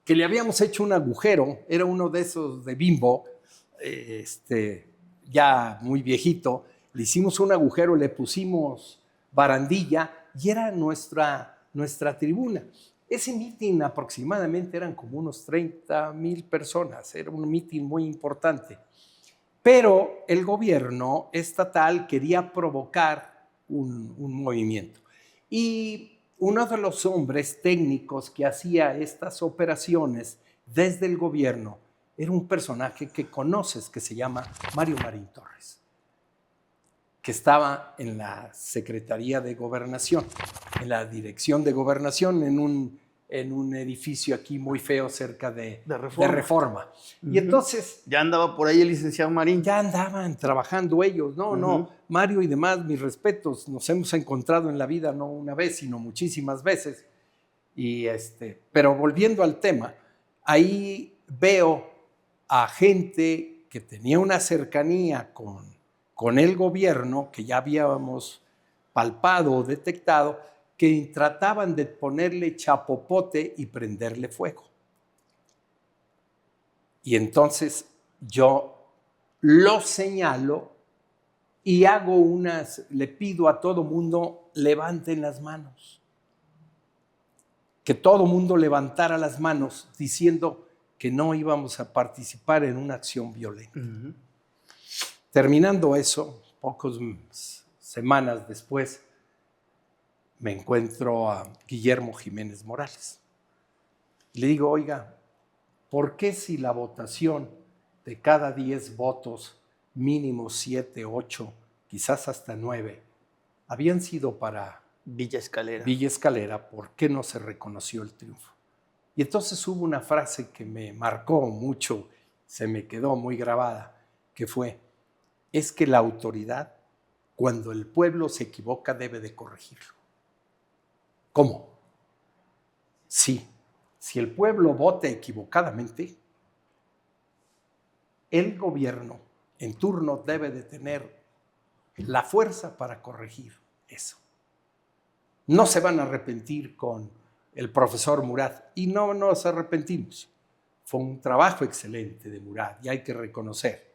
que le habíamos hecho un agujero, era uno de esos de Bimbo, ya muy viejito, le hicimos un agujero, le pusimos barandilla y era nuestra tribuna. Ese mitin aproximadamente eran como unos 30,000 personas, era un mitin muy importante. Pero el gobierno estatal quería provocar un movimiento. Y uno de los hombres técnicos que hacía estas operaciones desde el gobierno era un personaje que conoces, que se llama Mario Marín Torres, que estaba en la Secretaría de Gobernación, en la Dirección de Gobernación, en un edificio aquí muy feo cerca de Reforma. Y entonces... ¿Ya andaba por ahí el licenciado Marín? Ya andaban trabajando ellos. No, Mario y demás, mis respetos, nos hemos encontrado en la vida no una vez, sino muchísimas veces. Pero volviendo al tema, ahí veo a gente que tenía una cercanía con el gobierno, que ya habíamos palpado o detectado, que trataban de ponerle chapopote y prenderle fuego. Y entonces yo lo señalo y le pido a todo mundo, levanten las manos. Que todo mundo levantara las manos diciendo que no íbamos a participar en una acción violenta. Uh-huh. Terminando eso, pocas semanas después, me encuentro a Guillermo Jiménez Morales. Le digo, oiga, ¿por qué si la votación de cada 10 votos, mínimo 7, 8, quizás hasta 9, habían sido para Villa Escalera, ¿por qué no se reconoció el triunfo? Y entonces hubo una frase que me marcó mucho, se me quedó muy grabada, que fue, es que la autoridad, cuando el pueblo se equivoca, debe de corregirlo. ¿Cómo? Sí, si el pueblo vota equivocadamente, el gobierno en turno debe de tener la fuerza para corregir eso. No se van a arrepentir con el profesor Murat, y no nos arrepentimos. Fue un trabajo excelente de Murat y hay que reconocer.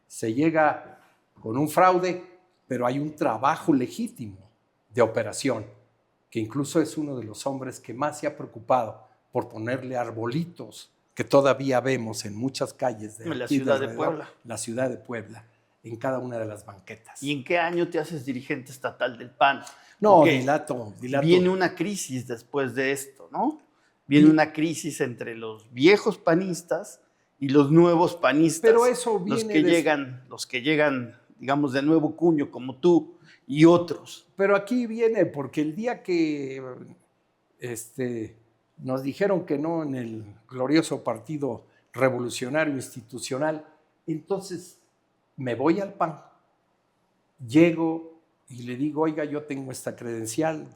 Se llega con un fraude, pero hay un trabajo legítimo de operación, que incluso es uno de los hombres que más se ha preocupado por ponerle arbolitos que todavía vemos en muchas calles de la ciudad de Puebla. La ciudad de Puebla, en cada una de las banquetas. ¿Y en qué año te haces dirigente estatal del PAN? No, dilato. Viene una crisis después de esto, ¿no? Viene una crisis entre los viejos panistas y los nuevos panistas. Pero eso viene los que llegan, digamos, de nuevo cuño, como tú y otros. Pero aquí viene porque el día que nos dijeron que no en el glorioso Partido Revolucionario Institucional, entonces me voy al PAN, llego y le digo, oiga, yo tengo esta credencial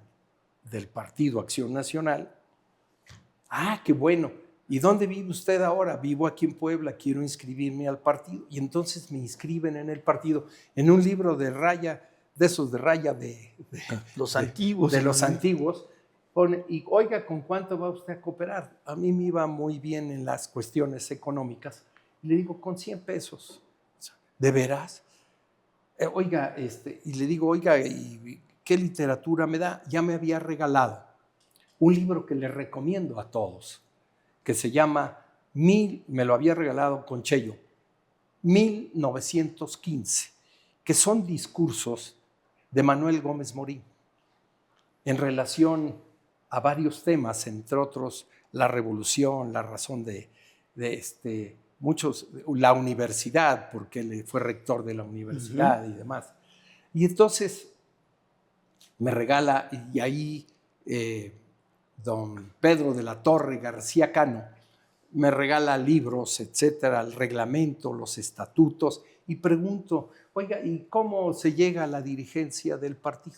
del Partido Acción Nacional. Ah, qué bueno. ¿Y dónde vive usted ahora? Vivo aquí en Puebla, quiero inscribirme al partido. Y entonces me inscriben en el partido, en un libro de raya, de esos de raya de los antiguos. De los antiguos. Pone, y oiga, ¿con cuánto va usted a cooperar? A mí me iba muy bien en las cuestiones económicas. Y le digo, con 100 pesos. ¿De veras? Oiga, y le digo, oiga, ¿y qué literatura me da? Ya me había regalado un libro que le recomiendo a todos, que se llama, me lo había regalado con Cheyo, 1915, que son discursos de Manuel Gómez Morín en relación a varios temas, entre otros la revolución, la razón de muchos, la universidad, porque él fue rector de la universidad y demás. Y entonces me regala, y ahí don Pedro de la Torre García Cano me regala libros, etcétera, el reglamento, los estatutos, y pregunto, oiga, ¿y cómo se llega a la dirigencia del partido?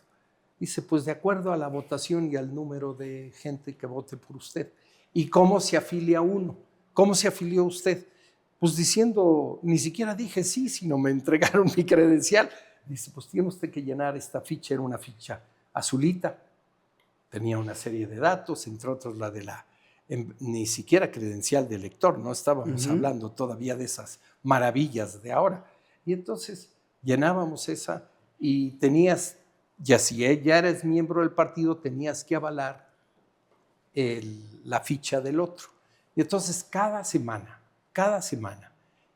Dice, pues de acuerdo a la votación y al número de gente que vote por usted. ¿Y cómo se afilia uno? ¿Cómo se afilió usted? Pues diciendo, ni siquiera dije sí, sino me entregaron mi credencial. Dice, pues tiene usted que llenar esta ficha, era una ficha azulita. Tenía una serie de datos, entre otros la de ni siquiera credencial de elector, no estábamos hablando todavía de esas maravillas de ahora. Y entonces llenábamos esa y tenías, ya si ya eres miembro del partido, tenías que avalar la ficha del otro. Y entonces cada semana,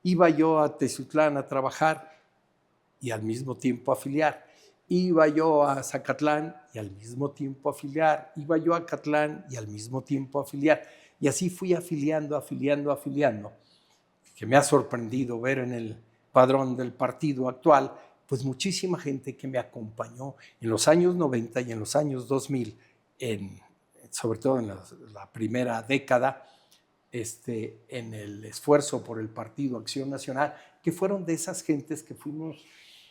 iba yo a Tezutlán a trabajar y al mismo tiempo afiliar. Iba yo a Zacatlán y al mismo tiempo afiliar. Iba yo a Acatlán y al mismo tiempo afiliar. Y así fui afiliando, que me ha sorprendido ver en el padrón del partido actual, pues muchísima gente que me acompañó en los años 90 y en los años 2000, sobre todo en la primera década, en el esfuerzo por el Partido Acción Nacional, que fueron de esas gentes que fuimos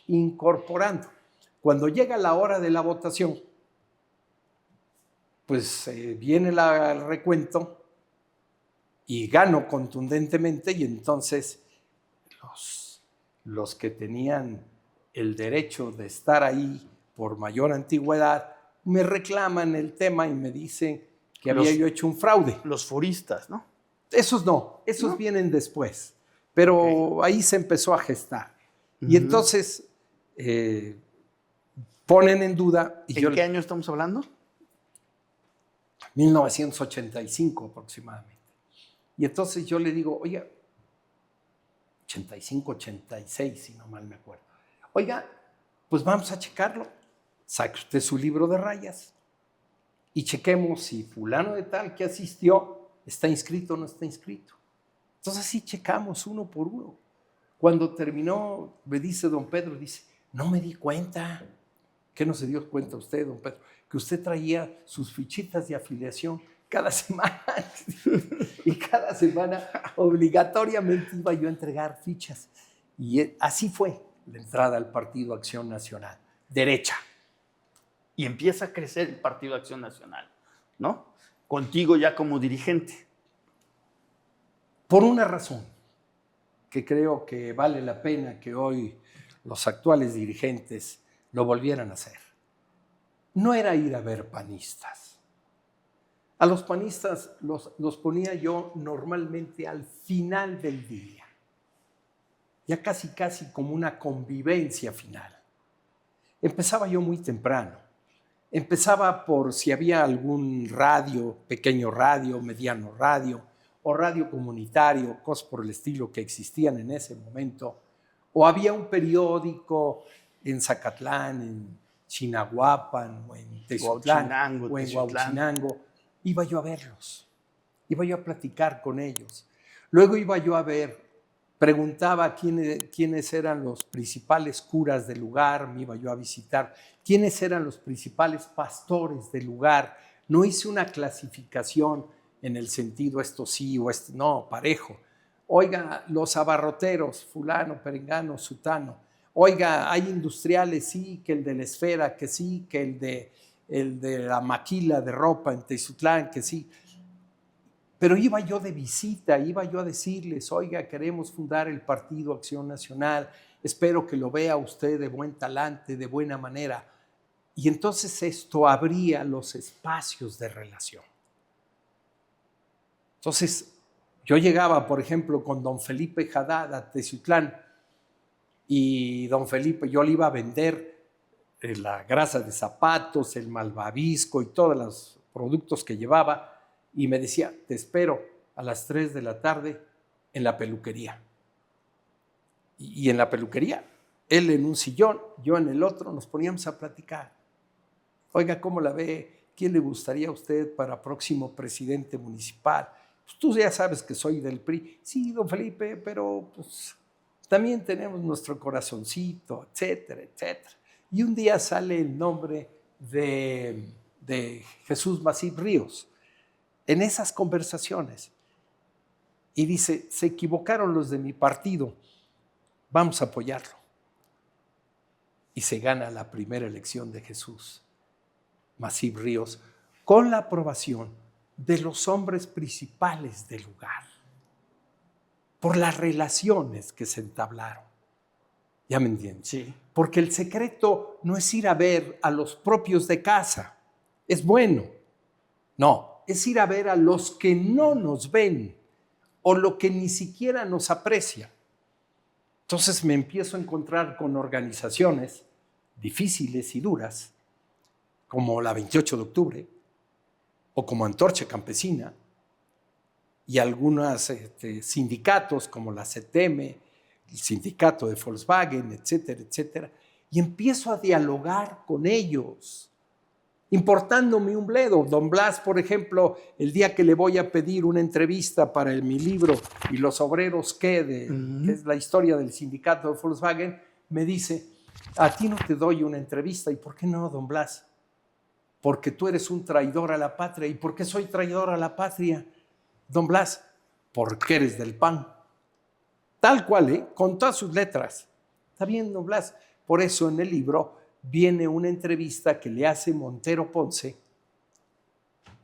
incorporando. Cuando llega la hora de la votación, pues viene el recuento y gano contundentemente, y entonces los que tenían el derecho de estar ahí por mayor antigüedad me reclaman el tema y me dicen que había yo hecho un fraude. Los foristas, ¿no? Esos no, esos vienen después, pero ahí se empezó a gestar. Y entonces ponen en duda. Y ¿En qué año estamos hablando? 1985 aproximadamente. Y entonces yo le digo, oiga, 85, 86, si no mal me acuerdo. Oiga, pues vamos a checarlo. Saque usted su libro de rayas y chequemos si fulano de tal que asistió está inscrito o no está inscrito. Entonces sí checamos uno por uno. Cuando terminó, me dice don Pedro, dice, no me di cuenta. ¿Qué no se dio cuenta usted, don Pedro? Que usted traía sus fichitas de afiliación cada semana. Y cada semana obligatoriamente iba yo a entregar fichas. Y así fue la entrada al Partido Acción Nacional. Derecha. Y empieza a crecer el Partido Acción Nacional, ¿no? Contigo ya como dirigente. Por una razón que creo que vale la pena que hoy los actuales dirigentes lo volvieran a hacer. No era ir a ver panistas. A los panistas los ponía yo normalmente al final del día, ya casi como una convivencia final. Empezaba yo muy temprano. Empezaba por si había algún radio, pequeño radio, mediano radio, o radio comunitario, cosas por el estilo que existían en ese momento, o había un periódico en Zacatlán, en Chinahuapan, o en Tezutlán, o en Huauchinango. Iba yo a verlos, iba yo a platicar con ellos. Luego iba yo a ver, preguntaba quiénes eran los principales curas del lugar, me iba yo a visitar, quiénes eran los principales pastores del lugar. No hice una clasificación en el sentido esto sí o esto no, parejo. Oiga, los abarroteros, fulano, perengano, sutano. Oiga, hay industriales, sí, que el de la esfera, que sí, que el de la maquila de ropa en Tezutlán, que sí. Pero iba yo de visita, iba yo a decirles, oiga, queremos fundar el Partido Acción Nacional, espero que lo vea usted de buen talante, de buena manera. Y entonces esto abría los espacios de relación. Entonces, yo llegaba, por ejemplo, con don Felipe Haddad a Tezutlán, y don Felipe, yo le iba a vender la grasa de zapatos, el malvavisco y todos los productos que llevaba, y me decía, te espero a las 3 de la tarde en la peluquería. Y en la peluquería, él en un sillón, yo en el otro, nos poníamos a platicar. Oiga, ¿cómo la ve? ¿Quién le gustaría a usted para próximo presidente municipal? Pues tú ya sabes que soy del PRI. Sí, don Felipe, pero pues también tenemos nuestro corazoncito, etcétera, etcétera. Y un día sale el nombre de Jesús Masip Ríos en esas conversaciones. Y dice, se equivocaron los de mi partido, vamos a apoyarlo. Y se gana la primera elección de Jesús Masip Ríos con la aprobación de los hombres principales del lugar, por las relaciones que se entablaron. ¿Ya me entiendes? Sí. Porque el secreto no es ir a ver a los propios de casa, es bueno. No, es ir a ver a los que no nos ven o lo que ni siquiera nos aprecia. Entonces me empiezo a encontrar con organizaciones difíciles y duras, como la 28 de octubre, o como Antorcha Campesina, y algunos sindicatos como la CETEM, el sindicato de Volkswagen, etcétera, etcétera, y empiezo a dialogar con ellos, importándome un bledo. Don Blas, por ejemplo, el día que le voy a pedir una entrevista para mi libro ¿Y los obreros qué? Que es la historia del sindicato de Volkswagen, me dice, a ti no te doy una entrevista. ¿Y por qué no, don Blas? Porque tú eres un traidor a la patria. ¿Y por qué soy traidor a la patria, don Blas? Porque eres del PAN. Tal cual, con todas sus letras. ¿Está bien, don Blas? Por eso en el libro viene una entrevista que le hace Montero Ponce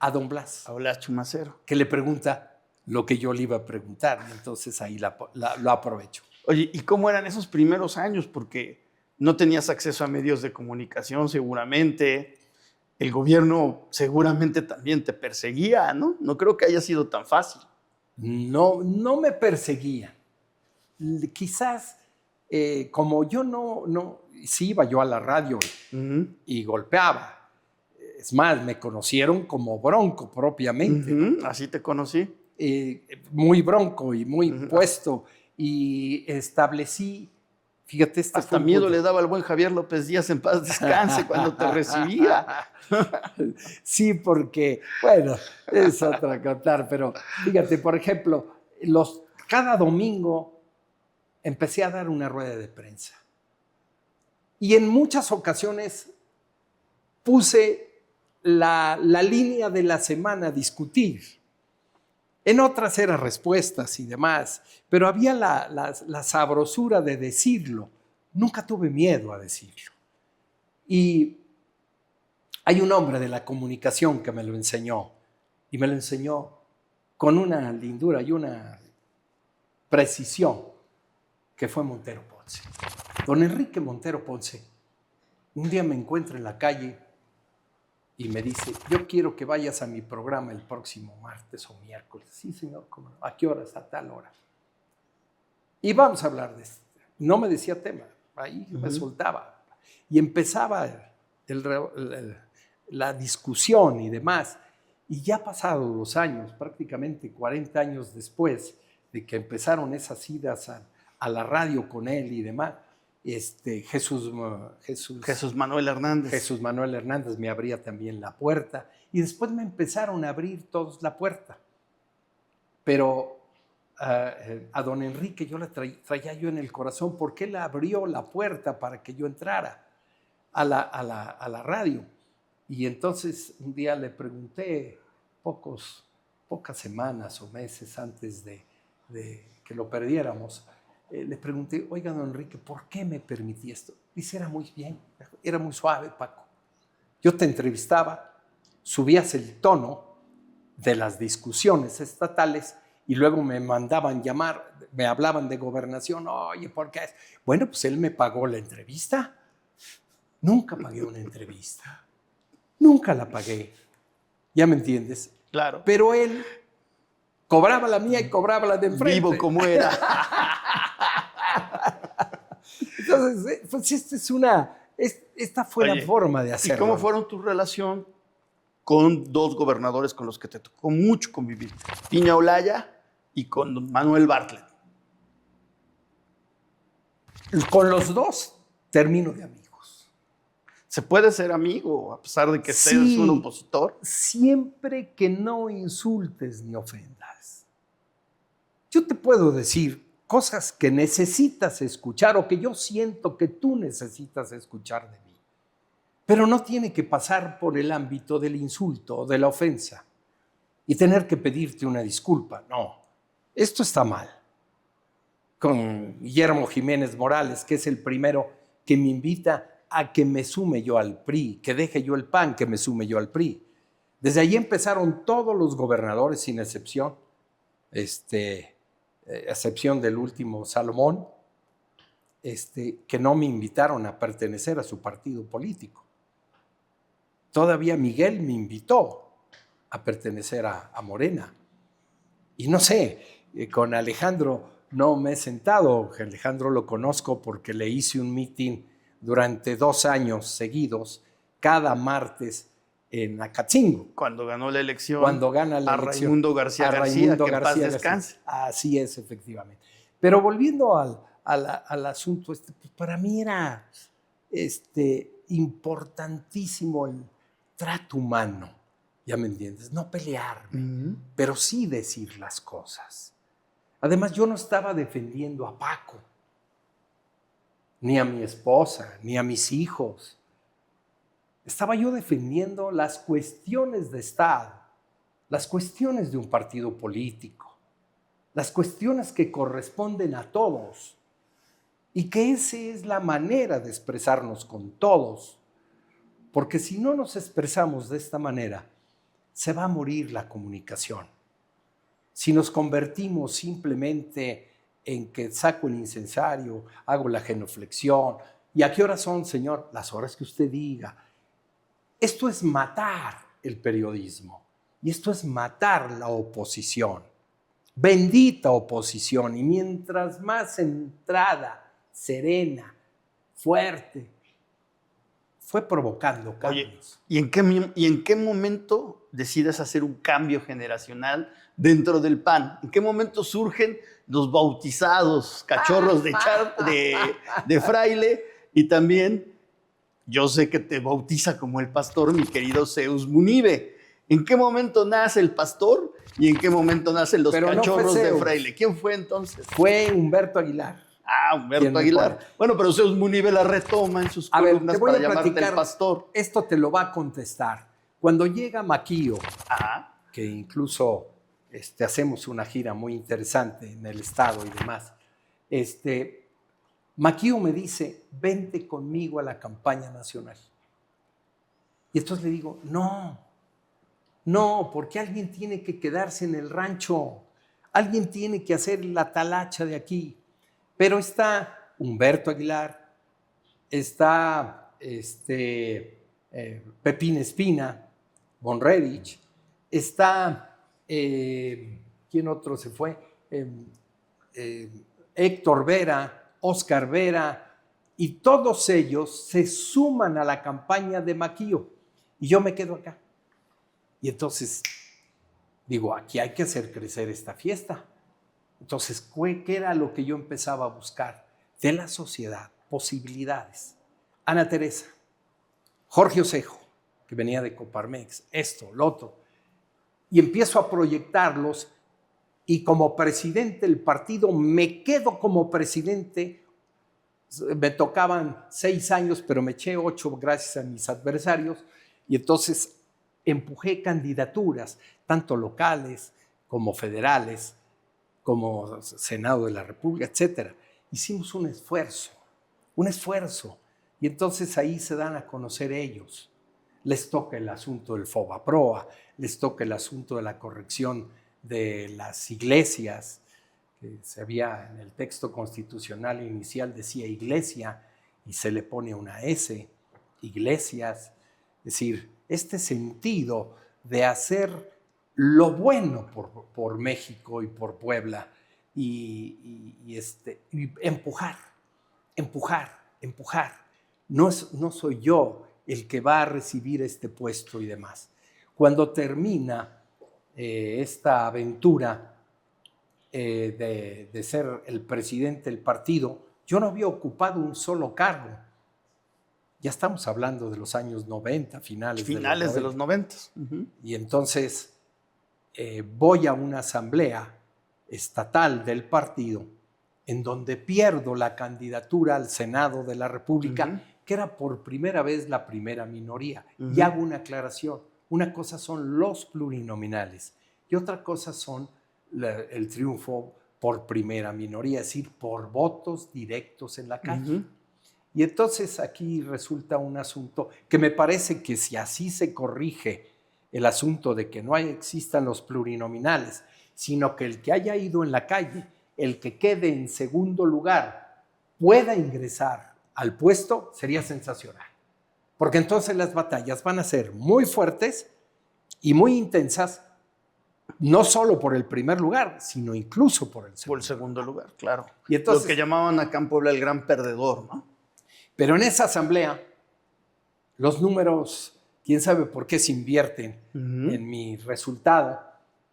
a don Blas. A Blas Chumacero. Que le pregunta lo que yo le iba a preguntar. Y entonces ahí lo aprovecho. Oye, ¿y cómo eran esos primeros años? Porque no tenías acceso a medios de comunicación seguramente. El gobierno seguramente también te perseguía, ¿no? No creo que haya sido tan fácil. No me perseguían. Quizás, como yo sí iba yo a la radio y golpeaba. Es más, me conocieron como Bronco propiamente. ¿No? Así te conocí. Muy bronco y muy puesto. Y establecí, fíjate, hasta miedo le daba al buen Javier López Díaz, en paz descanse, cuando te recibía. Sí, porque, bueno, es otra contar, pero fíjate, por ejemplo, cada domingo empecé a dar una rueda de prensa. Y en muchas ocasiones puse la línea de la semana a discutir. En otras eran respuestas y demás, pero había la sabrosura de decirlo. Nunca tuve miedo a decirlo. Y hay un hombre de la comunicación que me lo enseñó, y me lo enseñó con una lindura y una precisión, que fue Montero Ponce. Don Enrique Montero Ponce, un día me encuentra en la calle y me dice, yo quiero que vayas a mi programa el próximo martes o miércoles. Sí, señor, ¿cómo no? ¿A qué horas? A tal hora. Y vamos a hablar de esto. No me decía tema, ahí me soltaba. Y empezaba la discusión y demás. Y ya pasados los años, prácticamente 40 años después de que empezaron esas idas a la radio con él y demás, Jesús Manuel Hernández me abría también la puerta, y después me empezaron a abrir todos la puerta. Pero a don Enrique yo le traía yo en el corazón, porque él abrió la puerta para que yo entrara a la radio. Y entonces un día le pregunté, pocas semanas o meses antes de que lo perdiéramos, le pregunté, oiga, don Enrique, ¿por qué me permití esto? Dice, era muy bien, era muy suave, Paco. Yo te entrevistaba, subías el tono de las discusiones estatales y luego me mandaban llamar, me hablaban de gobernación, oye, ¿por qué? Bueno, pues él me pagó la entrevista. Nunca pagué una entrevista. Nunca la pagué. ¿Ya me entiendes? Claro. Pero él cobraba la mía y cobraba la de enfrente. Vivo como era. Entonces, pues esta fue la forma de hacerlo. ¿Y cómo fueron tu relación con dos gobernadores con los que te tocó mucho convivir? Piña Olaya y con Manuel Bartlett. Con los dos termino de amigos. ¿Se puede ser amigo a pesar de que seas un opositor? Siempre que no insultes ni ofendas. Yo te puedo decir cosas que necesitas escuchar o que yo siento que tú necesitas escuchar de mí. Pero no tiene que pasar por el ámbito del insulto o de la ofensa y tener que pedirte una disculpa. No, esto está mal. Con Guillermo Jiménez Morales, que es el primero que me invita a que me sume yo al PRI, que deje yo el PAN, que me sume yo al PRI. Desde ahí empezaron todos los gobernadores, sin excepción, excepción del último Salomón, que no me invitaron a pertenecer a su partido político. Todavía Miguel me invitó a pertenecer a Morena. Y no sé, con Alejandro no me he sentado. Alejandro lo conozco porque le hice un meeting durante 2 años seguidos, cada martes en Acatzingo. Cuando ganó la elección. Cuando gana la elección. Raimundo García García, que en paz descanse. Así es, efectivamente. Pero volviendo al asunto, pues para mí era importantísimo el trato humano, ¿ya me entiendes? No pelearme, pero sí decir las cosas. Además, yo no estaba defendiendo a Paco, ni a mi esposa, ni a mis hijos. Estaba yo defendiendo las cuestiones de Estado, las cuestiones de un partido político, las cuestiones que corresponden a todos, y que esa es la manera de expresarnos con todos, porque si no nos expresamos de esta manera, se va a morir la comunicación. Si nos convertimos simplemente en que saco el incensario, hago la genuflexión, ¿y a qué horas son, señor? Las horas que usted diga. Esto es matar el periodismo y esto es matar la oposición. Bendita oposición, y mientras más centrada, serena, fuerte, fue provocando cambios. Oye, ¿y en qué momento decides hacer un cambio generacional dentro del PAN? ¿En qué momento surgen los bautizados cachorros de fraile? Y también, yo sé que te bautiza como el pastor, mi querido Zeus Munive. ¿En qué momento nace el pastor y en qué momento nacen los cachorros de fraile? ¿Quién fue entonces? Fue Humberto Aguilar. Ah, Humberto Aguilar. Bueno, pero Zeus Munive la retoma en sus columnas para llamarte el pastor. Esto te lo va a contestar. Cuando llega Maquillo, que incluso hacemos una gira muy interesante en el estado y demás, Maquillo me dice, vente conmigo a la campaña nacional. Y entonces le digo, no, porque alguien tiene que quedarse en el rancho, alguien tiene que hacer la talacha de aquí. Pero está Humberto Aguilar, está Pepín Espina, Bonrerich, está, ¿quién otro se fue? Héctor Vera, Oscar Vera, y todos ellos se suman a la campaña de Maquillo, y yo me quedo acá. Y entonces digo, aquí hay que hacer crecer esta fiesta. Entonces, ¿qué era lo que yo empezaba a buscar? De la sociedad, posibilidades. Ana Teresa, Jorge Osejo, que venía de Coparmex, esto, lo otro. Y empiezo a proyectarlos y como presidente del partido me quedo como presidente. Me tocaban 6 años, pero me eché 8 gracias a mis adversarios. Y entonces empujé candidaturas, tanto locales como federales, como Senado de la República, etc. Hicimos un esfuerzo, y entonces ahí se dan a conocer ellos. Les toca el asunto del FOBAPROA, les toca el asunto de la corrección de las iglesias, que se había en el texto constitucional inicial decía iglesia, y se le pone una S, iglesias, es decir, este sentido de hacer lo bueno por México y por Puebla y empujar. No soy yo el que va a recibir este puesto y demás. Cuando termina esta aventura de ser el presidente del partido, yo no había ocupado un solo cargo. Ya estamos hablando de los años 90, finales de los 90. Y entonces voy a una asamblea estatal del partido en donde pierdo la candidatura al Senado de la República, que era por primera vez la primera minoría. Y hago una aclaración. Una cosa son los plurinominales y otra cosa son el triunfo por primera minoría, es decir, por votos directos en la calle. Y entonces aquí resulta un asunto que me parece que si así se corrige el asunto de que no existan los plurinominales, sino que el que haya ido en la calle, el que quede en segundo lugar, pueda ingresar al puesto, sería sensacional. Porque entonces las batallas van a ser muy fuertes y muy intensas, no solo por el primer lugar, sino incluso por el segundo. Por el segundo lugar, claro. Y entonces, lo que llamaban acá en Puebla el gran perdedor, ¿no? Pero en esa asamblea, los números, quién sabe por qué se invierten en mi resultado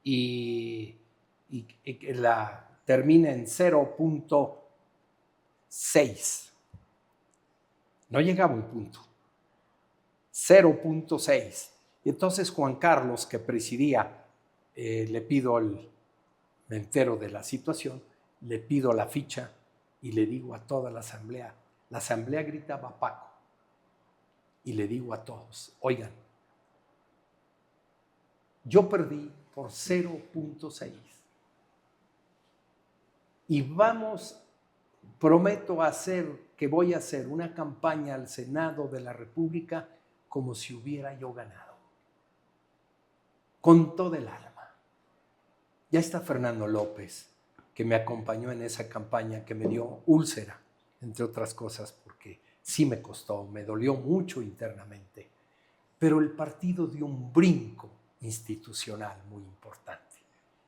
y termina en 0.6. No llegaba a un punto. 0.6. Y entonces Juan Carlos, que presidía, le pido me entero de la situación, le pido la ficha y le digo a toda la asamblea gritaba Paco, y le digo a todos, oigan, yo perdí por 0.6 y prometo que voy a hacer una campaña al Senado de la República como si hubiera yo ganado. con todo el alma. Ya está Fernando López, que me acompañó en esa campaña, que me dio úlcera, entre otras cosas, porque sí me costó, me dolió mucho internamente. Pero el partido dio un brinco institucional muy importante.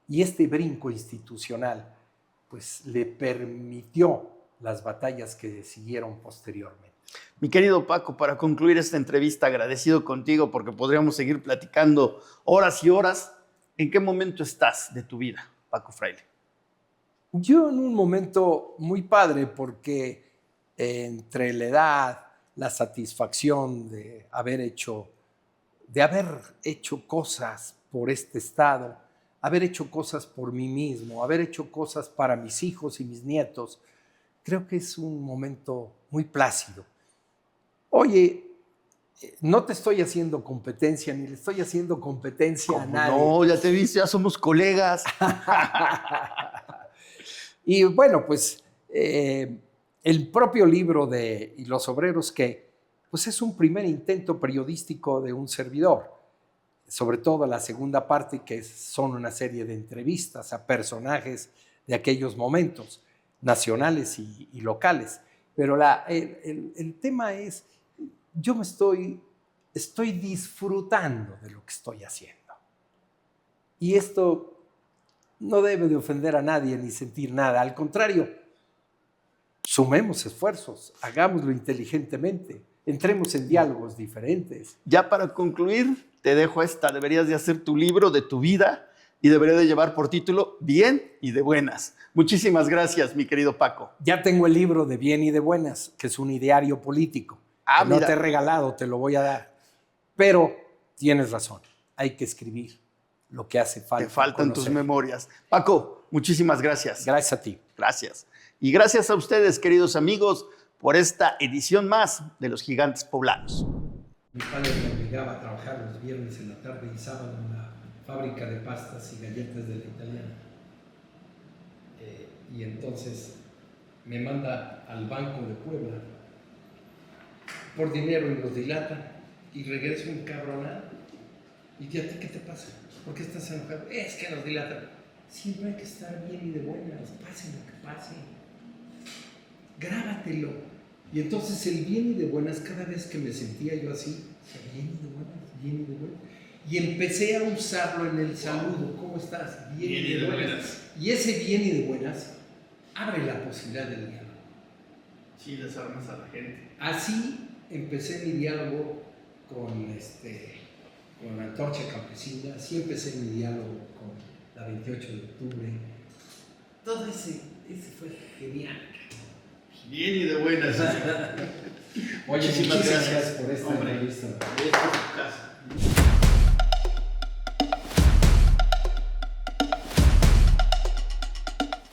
Y este brinco institucional, pues, le permitió las batallas que siguieron posteriormente. Mi querido Paco, para concluir esta entrevista, agradecido contigo porque podríamos seguir platicando horas y horas. ¿En qué momento estás de tu vida, Paco Fraile? Yo en un momento muy padre, porque entre la edad, la satisfacción de haber hecho cosas por este estado, haber hecho cosas por mí mismo, haber hecho cosas para mis hijos y mis nietos, creo que es un momento muy plácido. Oye, no te estoy haciendo competencia, ni le estoy haciendo competencia a nadie. No, ya te viste, ya somos colegas. Y bueno, pues el propio libro de Y los obreros, que pues es un primer intento periodístico de un servidor, sobre todo la segunda parte, que son una serie de entrevistas a personajes de aquellos momentos, nacionales y locales. Pero el tema es, yo estoy disfrutando de lo que estoy haciendo. Y esto no debe de ofender a nadie ni sentir nada. Al contrario, sumemos esfuerzos, hagámoslo inteligentemente, entremos en diálogos diferentes. Ya para concluir, te dejo esta. Deberías de hacer tu libro de tu vida y debería de llevar por título Bien y de Buenas. Muchísimas gracias, mi querido Paco. Ya tengo el libro de Bien y de Buenas, que es un ideario político. Que no te he regalado, te lo voy a dar. Pero tienes razón, hay que escribir lo que hace falta. Te faltan tus memorias. Paco, muchísimas gracias. Gracias a ti. Gracias. Y gracias a ustedes, queridos amigos, por esta edición más de Los Gigantes Poblanos. Mi padre me obligaba a trabajar los viernes en la tarde y sábado en la fábrica de pastas y galletas de la italiana. Y entonces me manda al Banco de Puebla por dinero y los dilata, y regreso encabronado. ¿Y a ti qué te pasa? ¿Por qué estás enojado? Es que nos dilatan. Siempre hay que estar bien y de buenas, pase lo que pase. Grábatelo. Y entonces el bien y de buenas, cada vez que me sentía yo así, bien y de buenas, bien y de buenas. Y empecé a usarlo en el saludo. ¿Cómo estás? Bien y de buenas. Y ese bien y de buenas abre la posibilidad del diálogo. Sí, desarmas a la gente. Así empecé mi diálogo con la Antorcha Campesina, así empecé mi diálogo con la 28 de octubre. Todo ese fue genial. Bien y de buenas. Oye, muchísimas gracias por esta entrevista. Esta es tu casa.